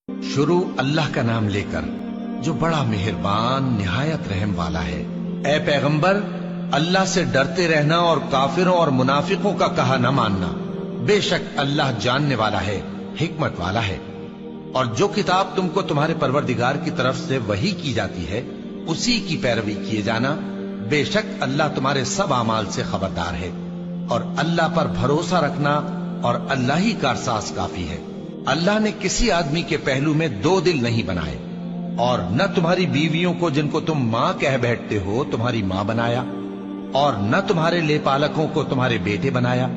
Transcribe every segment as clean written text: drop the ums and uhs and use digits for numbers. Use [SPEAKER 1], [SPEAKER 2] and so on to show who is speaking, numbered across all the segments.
[SPEAKER 1] शुरू अल्लाह का नाम लेकर जो बड़ा मेहरबान निहायत रहम वाला है। ए पैगंबर, अल्लाह से डरते रहना और काफिरों और मुनाफिकों का कहा न मानना। बेशक अल्लाह जानने वाला है, हिकमत वाला है। और जो किताब तुमको तुम्हारे परवरदिगार की तरफ से वही की जाती है, उसी की पैरवी किए जाना। बेशक अल्लाह तुम्हारे सब अमाल से खबरदार है। और अल्लाह पर भरोसा रखना और अल्लाह ही कारसाज काफी है। अल्लाह ने किसी आदमी के पहलू में दो दिल नहीं बनाए, और न तुम्हारी बीवियों को जिनको तुम मां कह बैठते हो तुम्हारी मां बनाया, और न तुम्हारे लेपालकों को तुम्हारे बेटे बनाया।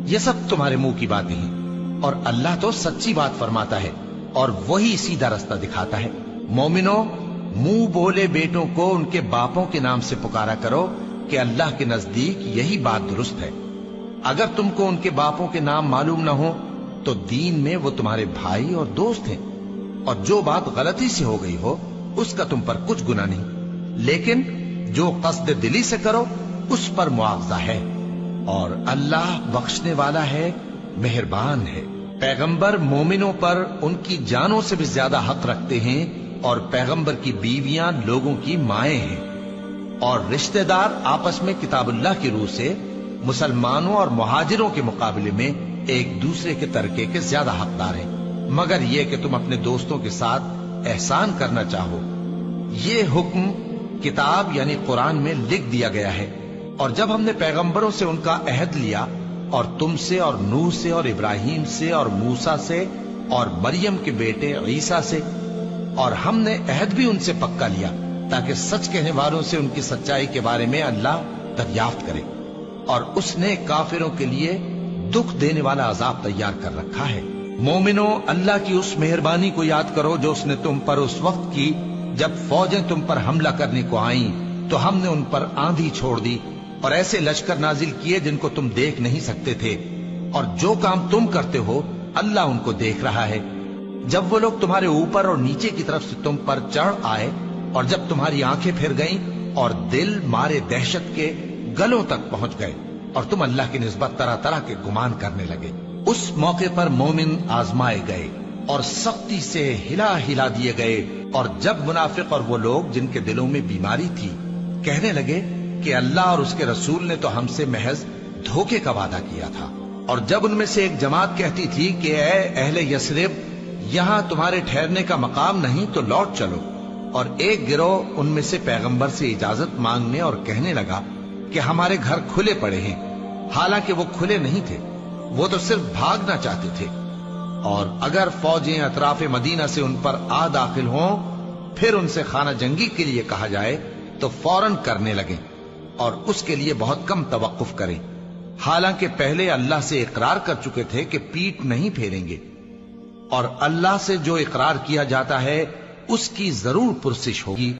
[SPEAKER 1] ये सब तुम्हारे मुंह की बातें हैं, और अल्लाह तो सच्ची बात फरमाता है और वही सीधा रास्ता दिखाता है। मोमिनो, मुंह बोले बेटों को उनके बापों के नाम से पुकारा करो कि अल्लाह के नजदीक यही बात दुरुस्त है। अगर तुमको उनके बापों के नाम मालूम न हो तो दीन में वो तुम्हारे भाई और दोस्त हैं, और जो बात गलती से हो गई हो उसका तुम पर कुछ गुनाह नहीं, लेकिन जो कस्द दिली से करो उस पर मुआवजा है। और अल्लाह बख्शने वाला है, मेहरबान है। पैगंबर मोमिनों पर उनकी जानों से भी ज्यादा हक रखते हैं, और पैगंबर की बीवियां लोगों की माएं हैं। और रिश्तेदार आपस में किताबुल्लाह की रूह से मुसलमानों और मुहाजिरों के मुकाबले में एक दूसरे के तरके के ज्यादा हकदार हैं, मगर यह कि तुम अपने दोस्तों के साथ एहसान करना चाहो। ये हुक्म किताब यानी कुरान में लिख दिया गया है। और जब हमने पैगंबरों से उनका अहद लिया, और तुमसे और नूह से और इब्राहिम से और मूसा से और मरियम के बेटे ईसा से, और हमने अहद भी उनसे पक्का लिया ताकि सच कहने वालों से उनकी सच्चाई के बारे में अल्लाह दरियाफ्त करे। और उसने काफिरों के लिए दुख देने वाला अजाब तैयार कर रखा है। मोमिनो, अल्लाह की उस मेहरबानी को याद करो जो उसने तुम पर उस वक्त की जब फौजें तुम पर हमला करने को आईं, तो हमने उन पर आंधी छोड़ दी और ऐसे लश्कर नाजिल किए जिनको तुम देख नहीं सकते थे। और जो काम तुम करते हो अल्लाह उनको देख रहा है। जब वो लोग तुम्हारे ऊपर और नीचे की तरफ से तुम पर चढ़ आए, और जब तुम्हारी आंखें फिर गईं और दिल मारे दहशत के गलों तक पहुंच गए, और तुम अल्लाह की निस्बत तरह तरह के गुमान करने लगे, उस मौके पर मोमिन आजमाए गए और सख्ती से हिला हिला दिए गए। और जब मुनाफिक और वो लोग जिनके दिलों में बीमारी थी कहने लगे कि अल्लाह और उसके रसूल ने तो हमसे महज धोखे का वादा किया था, और जब उनमें से एक जमात कहती थी कि ए अहले यसरिब, यहां तुम्हारे ठहरने का मकाम नहीं तो लौट चलो, और एक गिरोह उनमें से पैगंबर से इजाजत मांगने और कहने लगा कि हमारे घर खुले पड़े हैं, हालांकि वो खुले नहीं थे, वो तो सिर्फ भागना चाहते थे। और अगर फौजें अतराफे मदीना से उन पर आ दाखिल हों, फिर उनसे खाना जंगी के लिए कहा जाए तो फौरन करने लगे, और उसके लिए बहुत कम तवक्कुफ करें, हालांकि पहले अल्लाह से इकरार कर चुके थे कि पीठ नहीं फेरेंगे। और अल्लाह से जो इकरार किया जाता है उसकी जरूर पुरसिश होगी।